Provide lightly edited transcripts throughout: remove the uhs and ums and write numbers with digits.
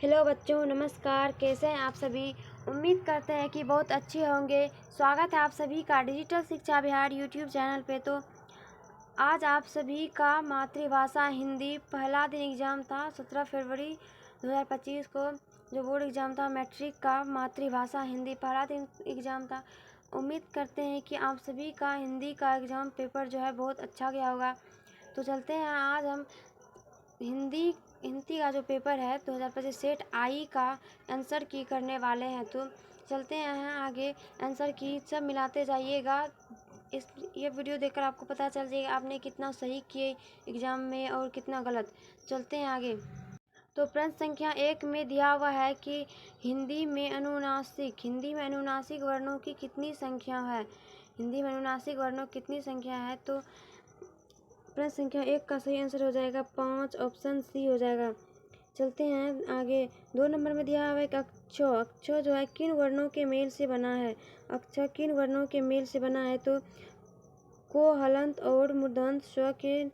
Hello बच्चों, नमस्कार। कैसे हैं आप सभी? उम्मीद करते हैं कि बहुत अच्छे होंगे। स्वागत है आप सभी का डिजिटल शिक्षा बिहार यूट्यूब चैनल पे। तो आज आप सभी का मातृभाषा हिंदी पहला दिन एग्ज़ाम था 17 फरवरी 2025 को, जो बोर्ड एग्ज़ाम था मैट्रिक का। मातृभाषा हिंदी पहला दिन एग्ज़ाम था। उम्मीद करते हैं कि आप सभी का हिंदी का एग्ज़ाम पेपर जो है बहुत अच्छा गया होगा। तो चलते हैं, आज हम हिंदी का जो पेपर है 2025 सेट आई का आंसर की करने वाले हैं। तो चलते हैं आगे, आंसर की सब मिलाते जाइएगा। ये वीडियो देखकर आपको पता चल जाएगा आपने कितना सही किए एग्ज़ाम में और कितना गलत। चलते हैं आगे। तो प्रश्न संख्या 1 में दिया हुआ है कि हिंदी में अनुनासिक वर्णों की कितनी संख्या है। हिंदी में अनुनासिक वर्णों की कितनी संख्या है? तो प्रश्न संख्या 1 का सही आंसर हो जाएगा 5, ऑप्शन सी हो जाएगा। चलते हैं आगे। 2 नंबर में दिया हुआ है कि अक्षर जो है किन वर्णों के मेल से बना है। अक्षर किन वर्णों के मेल से बना है? तो को, हलंत और मूर्धन्य स्वर के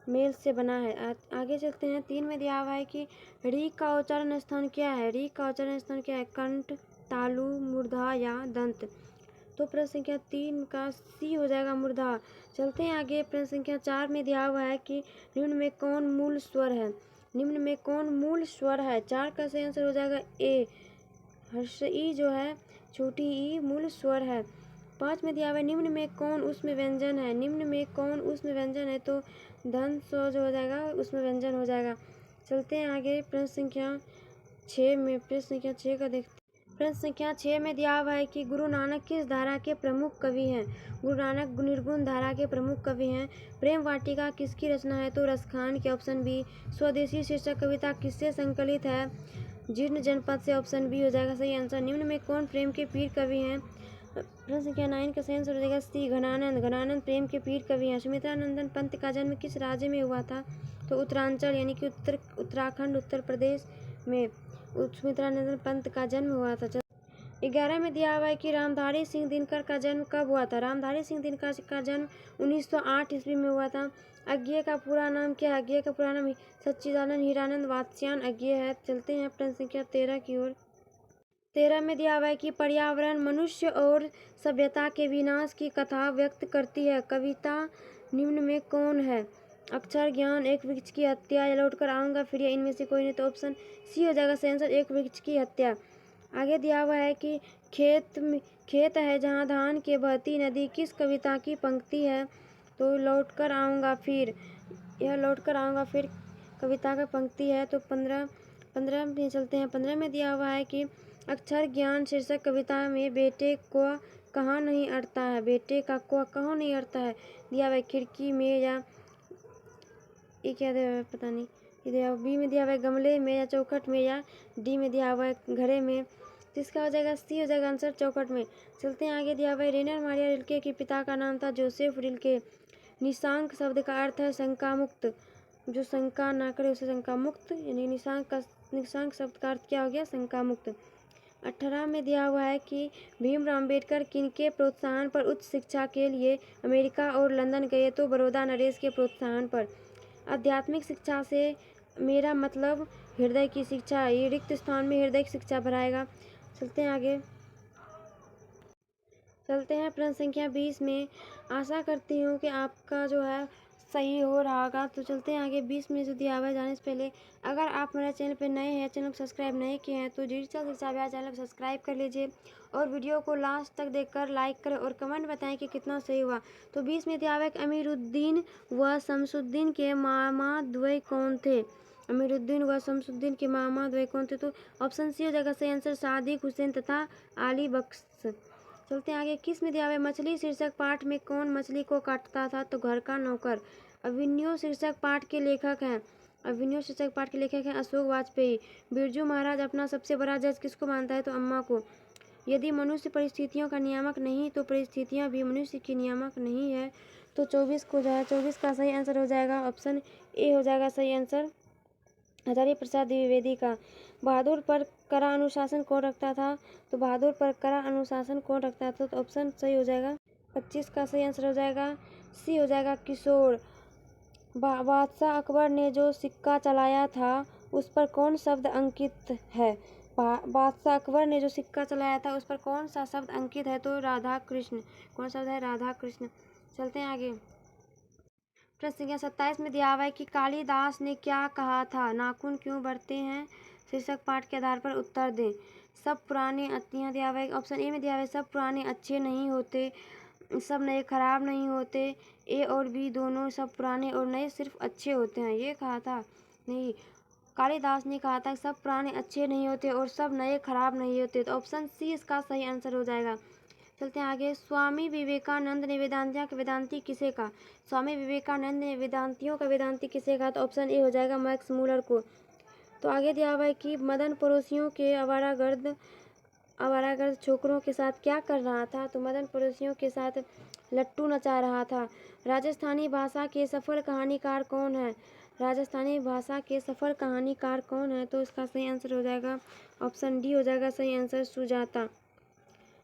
मेल से बना है। आगे चलते हैं। 3 में दिया हुआ है कि री का उच्चारण स्थान क्या है। री का उच्चारण स्थान क्या है? कंठ, तालु, मूर्धा या दंत। तो प्रश्न संख्या 3 का सी हो जाएगा, मूर्धा। चलते हैं आगे। प्रश्न संख्या 4 में दिया हुआ है कि निम्न में कौन मूल स्वर है। निम्न में कौन मूल स्वर है? 4 का सही आंसर हो जाएगा ए, हर्ष ई जो है छोटी ई मूल स्वर है। 5 में दिया हुआ है निम्न में कौन उसमें व्यंजन है। निम्न में कौन उसमें व्यंजन है? तो धन स्वर जो हो जाएगा उसमें व्यंजन हो जाएगा। चलते हैं आगे। प्रश्न संख्या 6 में, प्रश्न संख्या 6 का देखते हैं। प्रश्न संख्या 6 में दिया हुआ है कि गुरु नानक किस धारा के प्रमुख कवि हैं। गुरु नानक निर्गुण धारा के प्रमुख कवि हैं। प्रेम वाटिका किसकी रचना है? तो रसखान की, ऑप्शन बी। स्वदेशी शीर्षक कविता किससे संकलित है? जीर्ण जनपद से, ऑप्शन बी हो जाएगा सही आंसर। निम्न में कौन प्रेम के पीर कवि हैं? प्रश्न संख्या 9 का सही आंसर हो जाएगा सी, घनानंद। घनानंद प्रेम के पीर कवि हैं। सुमित्रा नंदन पंत का जन्म किस राज्य में हुआ था? तो उत्तरांचल यानी कि उत्तराखंड, उत्तर प्रदेश में सुमित्रा नंदन पंत का जन्म हुआ था। 11 में दिया हुआ है कि रामधारी सिंह दिनकर का जन्म कब हुआ था। रामधारी सिंह दिनकर का जन्म 1908 ईस्वी में हुआ था। अज्ञेय का पूरा नाम क्या है? अज्ञेय का पूरा नाम सच्चिदानंद हीरानंद वात्स्यायन अज्ञेय है। चलते हैं प्रश्न संख्या 13 की ओर। 13 में दिया हुआ है कि पर्यावरण मनुष्य और सभ्यता के विनाश की कथा व्यक्त करती है। कविता निम्न में कौन है? अक्षर ज्ञान, एक वृक्ष की हत्या, या लौटकर आऊंगा फिर, या इनमें से कोई नहीं। तो ऑप्शन सी हो जाएगा सही आंसर, एक वृक्ष की हत्या। आगे दिया हुआ है कि खेत है जहाँ धान के बहती नदी किस कविता की पंक्ति है? तो लौटकर आऊंगा फिर, यह लौटकर आऊंगा फिर कविता का पंक्ति है। तो 15 में चलते हैं। 15 में दिया हुआ है कि अक्षर ज्ञान शीर्षक कविता में बेटे को कहाँ नहीं अड़ता है। बेटे का को कहाँ नहीं अड़ता है? दिया हुआ है खिड़की में, या ये क्या दिया हुआ है पता नहीं। ये बी में दिया हुआ है गमले में, या चौखट में, या डी में दिया हुआ है घड़े में। तो इसका हो जाएगा सी हो जाएगा आंसर, चौखट में। चलते हैं आगे। दिया हुआ है रेनर मारिया रिल्के के पिता का नाम था जोसेफ रिल्के। निशांक शब्द का अर्थ है शंका मुक्त। जो शंका ना करे उसे शंका मुक्त, यानी निशांक शब्द का अर्थ क्या हो गया? शंका मुक्त। 18 में दिया हुआ है कि भीमराव अम्बेडकर किनके प्रोत्साहन पर उच्च शिक्षा के लिए अमेरिका और लंदन गए? तो बड़ौदा नरेश के प्रोत्साहन पर। आध्यात्मिक शिक्षा से मेरा मतलब हृदय की शिक्षा, ये रिक्त स्थान में हृदय की शिक्षा भराएगा। चलते हैं आगे। चलते हैं प्रश्न संख्या 20 में। आशा करती हूँ कि आपका जो है सही हो रहा होगा। तो चलते हैं आगे। 20 में जो दिया हुआ है, जाने से पहले अगर आप मेरे चैनल पर नए हैं, चैनल को सब्सक्राइब नहीं किए हैं, तो डिजिटल शिक्षा बिहार चैनल को सब्सक्राइब कर लीजिए और वीडियो को लास्ट तक देखकर लाइक करें और कमेंट बताएं कि कितना सही हुआ। तो 20 में दिया हुआ है कि अमीरुद्दीन व शमसुद्दीन के मामा द्वय कौन थे? अमीरुद्दीन व शमसुद्दीन के मामा द्वय कौन थे? तो ऑप्शन सी हो जाएगा सही आंसर, सादिक हुसैन तथा अली बख्श। चलते हैं आगे। किस में दिया हुआ है मछली शीर्षक पाठ में कौन मछली को काटता था? तो घर का नौकर। अभिनव शीर्षक पाठ के लेखक हैं। अभिनव शीर्षक पाठ के लेखक हैं अशोक वाजपेयी। बिरजू महाराज अपना सबसे बड़ा जज किसको मानता है? तो अम्मा को। यदि मनुष्य परिस्थितियों का नियामक नहीं तो परिस्थितियां भी मनुष्य की नियामक नहीं है। तो 24 को जो है 24 का सही आंसर हो जाएगा, ऑप्शन ए हो जाएगा सही आंसर, आचार्य प्रसाद द्विवेदी का। बहादुर पर कड़ा अनुशासन कौन रखता था? तो बहादुर पर कड़ा अनुशासन कौन रखता था? तो ऑप्शन सही हो जाएगा 25 का सही आंसर हो जाएगा सी हो जाएगा, किशोर। बादशाह अकबर ने जो सिक्का चलाया था उस पर कौन शब्द अंकित है? बादशाह अकबर ने जो सिक्का चलाया था उस पर कौन सा शब्द अंकित है? तो राधा कृष्ण। कौन शब्द है? राधा कृष्ण। चलते हैं आगे। प्रश्न संख्या 27 में दिया हुआ है कि कालिदास ने क्या कहा था? नाखून क्यों बढ़ते हैं? शीर्षक पाठ के आधार पर उत्तर दें। सब पुराने यहाँ दिया हुआ है ऑप्शन ए में दिया हुआ है सब पुराने अच्छे नहीं होते, सब नए खराब नहीं होते। ए और बी दोनों, सब पुराने और नए सिर्फ अच्छे होते हैं, ये कहा था? नहीं, कालिदास ने कहा था सब पुराने अच्छे नहीं होते और सब नए खराब नहीं होते। तो ऑप्शन सी इसका सही आंसर हो जाएगा। चलते हैं आगे। स्वामी विवेकानंद ने वेदांतियों का वेदांती किसे कहा? स्वामी विवेकानंद ने वेदांतियों का वेदांती किसे कहा? तो ऑप्शन ए हो जाएगा मैक्स मूलर को। तो आगे दिया हुआ है कि मदन पड़ोसियों के आवारागर्द छोकरों के साथ क्या कर रहा था? तो मदन पड़ोसियों के साथ लट्टू नचा रहा था। राजस्थानी भाषा के सफल कहानीकार कौन है? राजस्थानी भाषा के सफल कहानीकार कौन है? तो इसका सही आंसर हो जाएगा ऑप्शन डी हो जाएगा सही आंसर, सुजाता।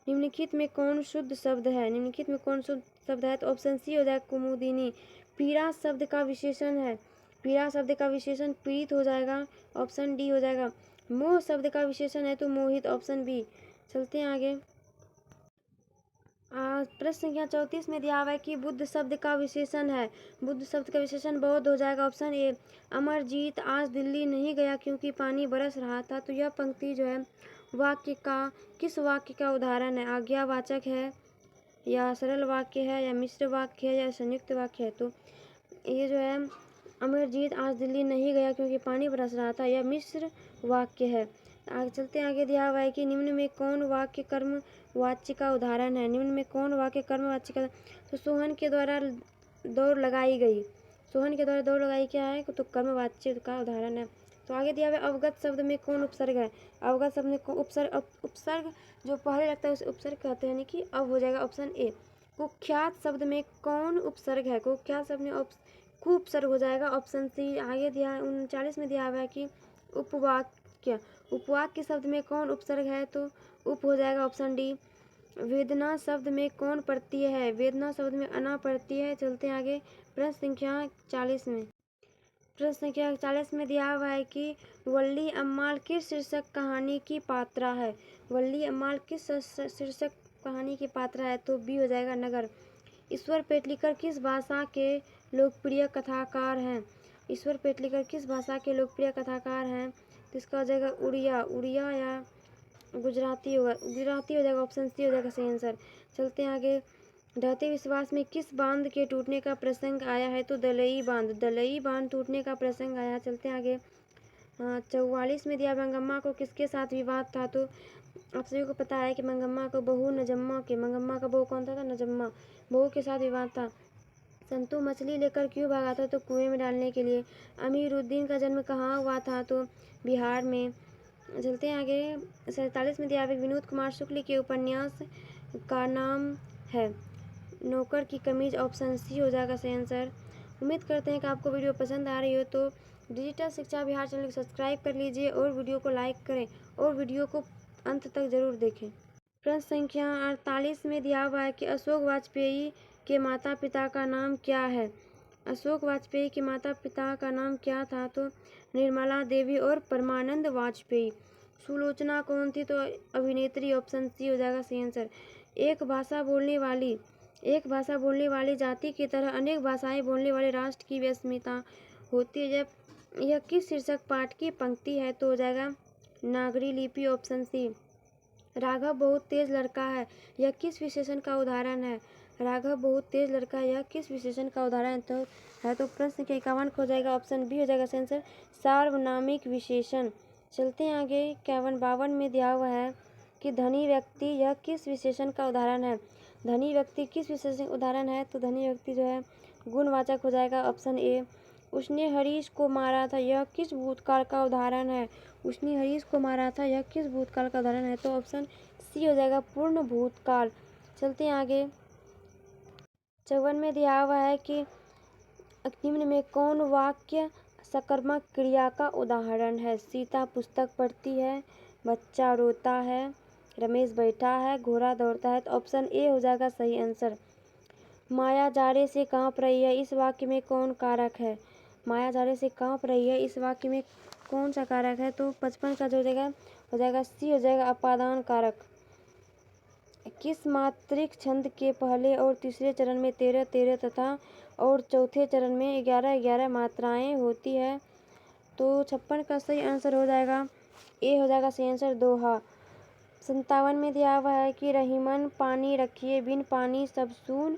निम्नलिखित में कौन शुद्ध शब्द है? निम्नलिखित में कौन शुद्ध शब्द है? तो ऑप्शन सी हो जाएगा कुमुदिनी। पीड़ा शब्द का विशेषण है। पीड़ा शब्द का विशेषण पीड़ित हो जाएगा, ऑप्शन डी हो जाएगा। मोह शब्द का विशेषण है तो मोहित, ऑप्शन बी। चलते हैं आगे। प्रश्न संख्या 34 में दिया हुआ है कि बुद्ध शब्द का विशेषण है। बुद्ध शब्द का विशेषण बौद्ध हो जाएगा, ऑप्शन ए। अमरजीत आज दिल्ली नहीं गया क्योंकि पानी बरस रहा था। तो यह पंक्ति जो है वाक्य का किस वाक्य का उदाहरण है? आज्ञावाचक है या सरल वाक्य है या मिश्र वाक्य है या संयुक्त वाक्य है? तो ये जो है अमरजीत आज दिल्ली नहीं गया क्योंकि पानी बरस रहा था, यह मिश्र वाक्य है। आगे चलते हैं। आगे दिया हुआ है कि निम्न में कौन वाक्य कर्म वाच्य का उदाहरण है? निम्न में कौन वाक्य कर्म वाच्य का? तो सोहन के द्वारा दौड़ लगाई गई। सोहन के द्वारा दौड़ लगाई क्या है? तो कर्म वाच्य का उदाहरण है। तो आगे दिया हुआ है अवगत शब्द में कौन उपसर्ग है? अवगत शब्द में उपसर्ग जो पहले लगता है उसे उपसर्ग कहते हैं, यानी कि अब हो जाएगा ऑप्शन ए। कुख्यात शब्द में कौन उपसर्ग है? कुख्यात शब्द में उपसर्ग हो जाएगा, ऑप्शन सी। आगे दिया 39 में दिया हुआ है कि उपवाक्य। उपवाक्य शब्द में कौन उपसर्ग है? तो उप हो जाएगा, ऑप्शन डी। वेदना शब्द में कौन प्रत्यय है? वेदना शब्द में अना प्रत्यय है। चलते हैं आगे प्रश्न संख्या 40 में। प्रश्न संख्या 40 में दिया हुआ है कि वल्ली अम्माल किस शीर्षक कहानी की पात्रा है? वल्ली अम्माल किस शीर्षक कहानी की पात्रा है? तो बी हो जाएगा नगर। ईश्वर पेटलीकर किस भाषा के लोकप्रिय कथाकार हैं? ईश्वर पेटलीकर किस भाषा के लोकप्रिय कथाकार हैं? तो इसका हो जाएगा उड़िया या गुजराती होगा, गुजराती हो जाएगा, ऑप्शन सी हो जाएगा सही आंसर। चलते हैं आगे। ढहते विश्वास में किस बांध के टूटने का प्रसंग आया है? तो दलई बांध टूटने का प्रसंग आया। चलते हैं आगे। 44 में दिया मंगम्मा को किसके साथ विवाद था? तो आप सभी को पता है कि मंगम्मा को मंगम्मा का बहू कौन था? नजम्मा बहू के साथ विवाद था। संतू मछली लेकर क्यों भागा था? तो कुएं में डालने के लिए। अमीरुद्दीन का जन्म कहाँ हुआ था? तो बिहार में। चलते हैं आगे। 47 में दिया विनोद कुमार शुक्ल के उपन्यास का नाम है नौकर की कमीज, ऑप्शन सी हो जाएगा सही आंसर। उम्मीद करते हैं कि आपको वीडियो पसंद आ रही हो, तो डिजिटल शिक्षा बिहार चैनल को सब्सक्राइब कर लीजिए और वीडियो को लाइक करें और वीडियो को अंत तक जरूर देखें। प्रश्न संख्या 48 में दिया हुआ है कि अशोक वाजपेयी के माता पिता का नाम क्या है? अशोक वाजपेयी के माता पिता का नाम क्या था? तो निर्मला देवी और परमानंद वाजपेयी। सुलोचना कौन थी? तो अभिनेत्री, ऑप्शन सी हो जाएगा सही आंसर। एक भाषा बोलने वाली जाति की तरह अनेक भाषाएं बोलने वाले राष्ट्र की अस्मिता होती है। जब यह किस शीर्षक पाठ की पंक्ति है? तो हो जाएगा नागरी लिपि, ऑप्शन सी। राघव बहुत तेज लड़का है, यह किस विशेषण का उदाहरण है? राघव बहुत तेज लड़का है, यह किस विशेषण का उदाहरण है? तो प्रश्न के 51 हो जाएगा, ऑप्शन बी हो जाएगा सही आंसर, सार्वनामिक विशेषण। चलते हैं आगे। 52 में दिया हुआ है कि धनी व्यक्ति, यह किस विशेषण का उदाहरण है? धनी व्यक्ति किस विशेषण का उदाहरण है? तो धनी व्यक्ति जो है गुणवाचक हो जाएगा, ऑप्शन ए। उसने हरीश को मारा था, यह किस भूतकाल का उदाहरण है? उसने हरीश को मारा था, यह किस भूतकाल का उदाहरण है? तो ऑप्शन सी हो जाएगा पूर्ण भूतकाल। चलते हैं आगे। 54 में दिया हुआ है कि निम्न में कौन वाक्य सकर्मक क्रिया का उदाहरण है? सीता पुस्तक पढ़ती है, बच्चा रोता है, रमेश बैठा है, घोड़ा दौड़ता है। तो ऑप्शन ए हो जाएगा सही आंसर। माया जाड़े से कांप रही है, इस वाक्य में कौन कारक है? माया जाड़े से कांप रही है, इस वाक्य में कौन सा कारक है? तो 55 का जो हो जाएगा सी हो जाएगा अपादान कारक। किस मात्रिक छंद के पहले और तीसरे चरण में 13-13 तथा और चौथे चरण में 11-11 मात्राएं होती है? तो 56 का सही आंसर हो जाएगा ए हो जाएगा सही आंसर दोहा। 57 में दिया हुआ है कि रहीमन पानी रखिए बिन पानी सब सून,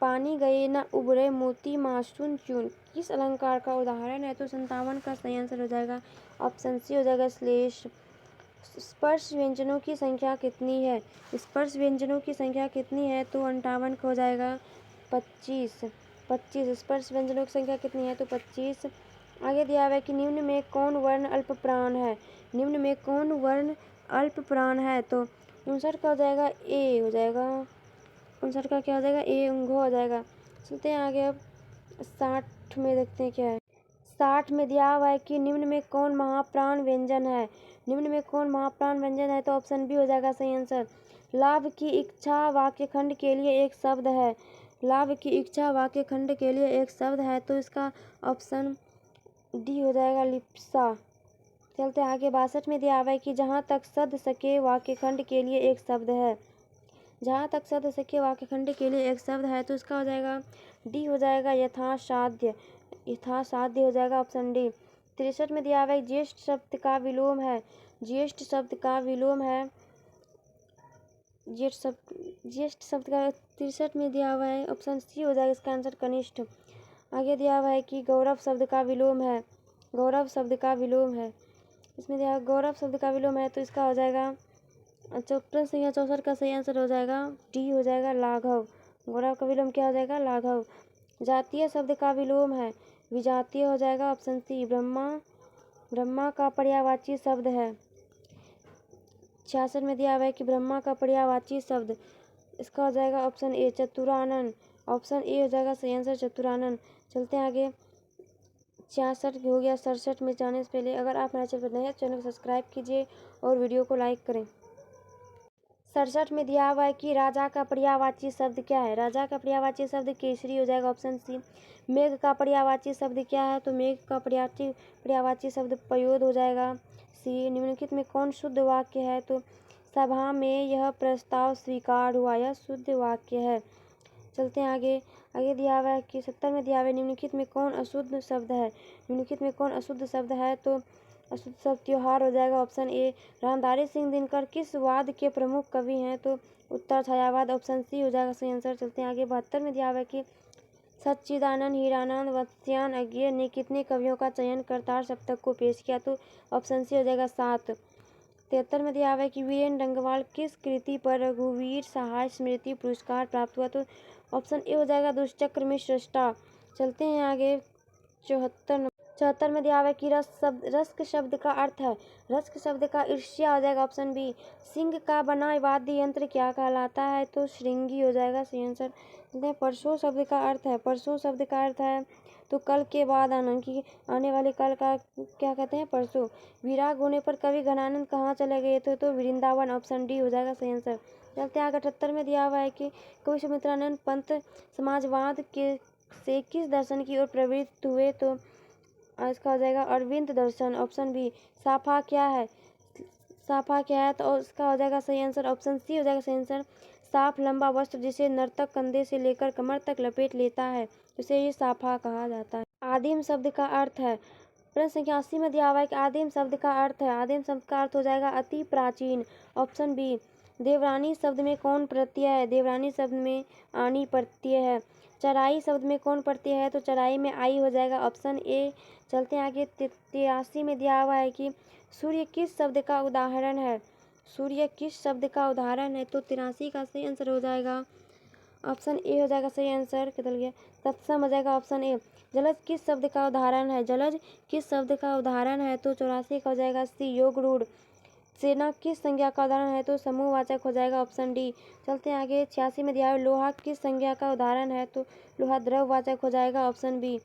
पानी गए न उबरे मोती मासून चून। किस अलंकार का उदाहरण है? तो 57 का सही आंसर हो जाएगा ऑप्शन सी हो जाएगा श्लेष। स्पर्श व्यंजनों की संख्या कितनी है? स्पर्श व्यंजनों की संख्या कितनी है? तो 58 का हो जाएगा 25। 25 स्पर्श व्यंजनों की संख्या कितनी है? तो 25। आगे दिया हुआ है कि निम्न में कौन वर्ण अल्प प्राण है? निम्न में कौन वर्ण अल्प प्राण है? तो 59 का हो जाएगा ए हो जाएगा। 59 का क्या हो जाएगा? ए उंघो हो जाएगा। चलते हैं आगे अब 60 में देखते हैं क्या है। 60 में दिया हुआ है कि निम्न में कौन महाप्राण व्यंजन है? निम्न में कौन महाप्राण व्यंजन है? तो ऑप्शन बी हो जाएगा सही आंसर। लाभ की इच्छा वाक्यखंड के लिए एक शब्द है। लाभ की इच्छा वाक्यखंड के लिए एक शब्द है, तो इसका ऑप्शन डी हो जाएगा लिप्सा। चलते आगे 62 में दिया हुआ है कि जहाँ तक सद सके वाक्यखंड के लिए एक शब्द है। जहाँ तक सद सके वाक्यखंड के लिए एक शब्द है, तो इसका हो जाएगा डी हो जाएगा यथासाध्य। यथासाध्य हो जाएगा ऑप्शन डी। 63 में दिया हुआ है ज्येष्ठ शब्द का विलोम है। ज्येष्ठ शब्द का विलोम है। ज्येष्ठ शब्द का 63 में दिया हुआ है ऑप्शन सी हो जाएगा इसका आंसर कनिष्ठ। आगे दिया हुआ है कि गौरव शब्द का विलोम है। गौरव शब्द का विलोम है। इसमें दिया गौरव शब्द का विलोम है, तो इसका हो जाएगा प्रश्न संख्या 64 का सही आंसर हो जाएगा डी हो जाएगा लाघव। गौरव का विलोम क्या हो जाएगा? लाघव। जातीय शब्द का विलोम है। विजातीय हो जाएगा ऑप्शन सी ब्रह्मा। ब्रह्मा का पर्यायवाची शब्द है। 66 में दिया हुआ है कि ब्रह्मा का पर्यायवाची शब्द, इसका हो जाएगा ऑप्शन ए चतुरानन। ऑप्शन ए हो जाएगा सही आंसर चतुरानन। चलते हैं आगे 66 हो गया। 67 में जाने से पहले अगर आप मेरे चैनल पर नए हैं, चैनल को सब्सक्राइब कीजिए और वीडियो को लाइक करें। 67 में दिया हुआ है कि राजा का पर्यायवाची शब्द क्या है? राजा का पर्यायवाची शब्द केसरी हो जाएगा ऑप्शन सी। मेघ का पर्यायवाची शब्द क्या है? तो मेघ का पर्यायवाची शब्द पयोद हो जाएगा सी। निम्नलिखित में कौन शुद्ध वाक्य है? तो सभा में यह प्रस्ताव स्वीकार हुआ, यह शुद्ध वाक्य है। चलते हैं आगे। आगे दिया हुआ है कि 70 में दिया हुआ है निम्नलिखित में कौन अशुद्ध शब्द है? निम्नलिखित में कौन अशुद्ध शब्द है? तो अशुद्ध शब्द त्योहार हो जाएगा ऑप्शन ए। रामधारी सिंह दिनकर किस वाद के प्रमुख कवि हैं? तो उत्तर छायावाद ऑप्शन सी हो जाएगा सही आंसर। चलते हैं आगे 72 में दिया हुआ है कि सच्चिदानंद हीरानंद वत्स्यायन अज्ञेय ने कितने कवियों का चयन करतार सप्तक को पेश किया? तो ऑप्शन सी हो जाएगा 7। 73 में दिया हुआ है कि वीरेंद्र डंगवाल किस कृति पर रघुवीर सहाय स्मृति पुरस्कार प्राप्त हुआ? तो ऑप्शन ए हो जाएगा दुष्चक्र में श्रेष्ठा। चलते हैं आगे 74 में दिया हुआ है कि रस्क शब्द का अर्थ है। रस्क शब्द का ईर्ष्या हो जाएगा ऑप्शन बी। सिंह का बना वाद्य यंत्र क्या कहलाता है? तो श्रृंगी हो जाएगा सही आंसर। परसों शब्द का अर्थ है। परसों शब्द का अर्थ है तो कल के बाद आने वाले कल का क्या कहते हैं? परसों। विराग होने पर कवि घनानंद कहाँ चले गए थे? तो वृंदावन ऑप्शन डी हो जाएगा सही आंसर। चलते आगे 78 में दिया हुआ है कि कवि सुमित्रानंद पंत समाजवाद के से किस दर्शन की ओर प्रवृत्त हुए? तो इसका हो जाएगा अरविंद दर्शन ऑप्शन बी। साफा क्या है? साफा क्या है? तो इसका हो जाएगा सही आंसर ऑप्शन सी हो जाएगा सही आंसर। साफ लंबा वस्त्र जिसे नर्तक कंधे से लेकर कमर तक लपेट लेता है, उसे ये साफा कहा जाता है। आदिम शब्द का अर्थ है। प्रश्न संख्या 80 में दिया हुआ है कि आदिम शब्द का अर्थ है। आदिम शब्द का अर्थ हो जाएगा अति प्राचीन ऑप्शन बी। देवरानी शब्द में कौन प्रत्यय है? देवरानी शब्द में आनी प्रत्यय है। चराई शब्द में कौन प्रत्यय है? तो चराई में आई हो जाएगा ऑप्शन ए। चलते हैं आगे 83 में दिया हुआ है कि सूर्य किस शब्द का उदाहरण है? सूर्य किस शब्द का उदाहरण है? तो 83 का सही आंसर हो जाएगा ऑप्शन ए हो जाएगा सही आंसर। बदल गया। तत्सम हो जाएगा ऑप्शन ए। जलज किस शब्द का उदाहरण है? जलज किस शब्द का उदाहरण है? तो 84 का हो जाएगा सी योग रूढ़। सेना किस संज्ञा का उदाहरण है? तो समूहवाचक हो जाएगा ऑप्शन डी। चलते हैं आगे 86 में दिया है लोहा किस संज्ञा का उदाहरण है? तो लोहा द्रववाचक हो जाएगा ऑप्शन बी।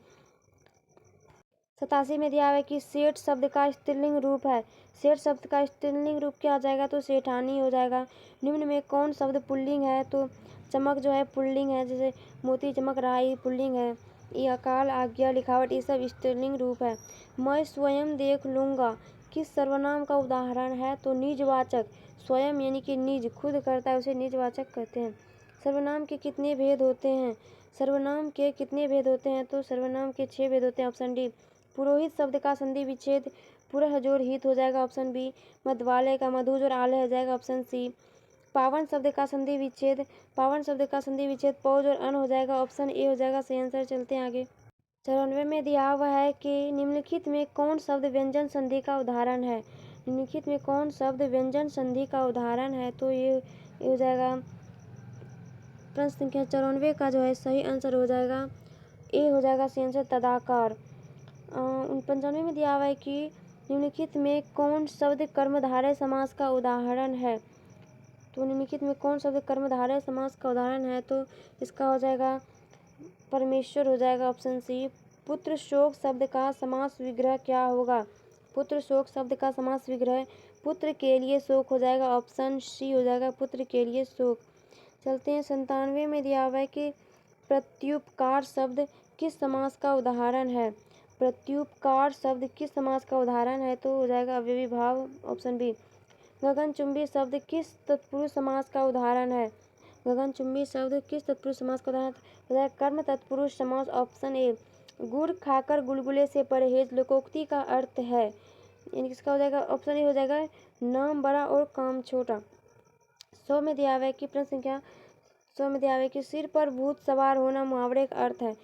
87 में दिया हुआ है कि सेठ शब्द का स्त्रीलिंग रूप है। सेठ शब्द का स्त्रीलिंग रूप क्या हो जाएगा? तो सेठानी हो जाएगा। निम्न में कौन शब्द पुल्लिंग है? तो चमक जो है पुल्लिंग है, जैसे मोती चमक रहा है, ये पुल्लिंग है। या काल, आज्ञा, लिखावट, ये सब स्त्रीलिंग रूप है। मैं स्वयं देख लूँगा किस सर्वनाम का उदाहरण है? तो निजवाचक। स्वयं यानी कि निज, खुद करता है उसे निजवाचक कहते हैं। सर्वनाम के कितने भेद होते हैं? सर्वनाम के कितने भेद होते हैं? तो सर्वनाम के 6 भेद होते हैं। Option D. पुरोहित शब्द का संधि विच्छेद पुरः जोड़ हित हो जाएगा। Option B. मध्वालय का मधु जोड़ आलय हो जाएगा। Option C. पावन शब्द का संधि विच्छेद पौ जोड़ अन हो जाएगा। ऑप्शन ए हो जाएगा सही आंसर। चलते हैं आगे। 94 में दिया हुआ है कि निम्नलिखित में कौन शब्द व्यंजन संधि का उदाहरण है? निम्नलिखित में कौन शब्द व्यंजन संधि का उदाहरण है? तो ये हो जाएगा प्रश्न संख्या 94 का जो है सही आंसर हो जाएगा ए हो जाएगा सही आंसर तदाकार। 95 में दिया हुआ है कि निम्नलिखित में कौन शब्द कर्मधारय समास का उदाहरण है? तो निम्नलिखित में कौन शब्द कर्मधारय समास का उदाहरण है? तो इसका हो जाएगा परमेश्वर हो जाएगा। Option C. पुत्र शोक शब्द का समास विग्रह क्या होगा? पुत्र शोक शब्द का समास विग्रह पुत्र के लिए शोक हो जाएगा। ऑप्शन सी हो जाएगा पुत्र के लिए शोक। चलते हैं 97 में दिया हुआ है कि प्रत्युपकार शब्द किस समास का उदाहरण है? प्रत्युपकार शब्द किस समास का उदाहरण है? तो हो जाएगा अव्ययी भाव। Option B. गगनचुंबी शब्द किस तत्पुरुष समास का उदाहरण है? गगनचुंबी शब्द किस तत्पुरुष समास का उदाहरण है? कर्म तत्पुरुष समास। Option A. गुड़ खाकर गुलगुले से परहेज लोकोक्ति का अर्थ है, यानी किसका हो जाएगा? ऑप्शन ए हो जाएगा नाम बड़ा और काम छोटा। 100 में दिया हुआ है कि प्रश्न संख्या 100 में दिया हुआ है कि सिर पर भूत सवार होना मुहावरे का अर्थ है।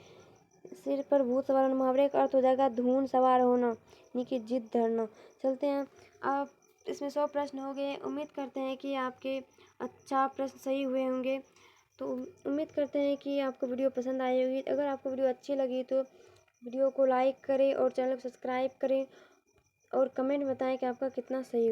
सिर पर भूत सवार होना मुहावरे का अर्थ हो जाएगा धून सवार होना, यानी कि जिद धरना। चलते हैं। आप इसमें 100 प्रश्न हो गए। उम्मीद करते हैं कि आपके अच्छा प्रश्न सही हुए होंगे। तो उम्मीद करते हैं कि आपको वीडियो पसंद आई होगी। अगर आपको वीडियो अच्छी लगी तो वीडियो को लाइक करें और चैनल को सब्सक्राइब करें और कमेंट बताएं कि आपका कितना सही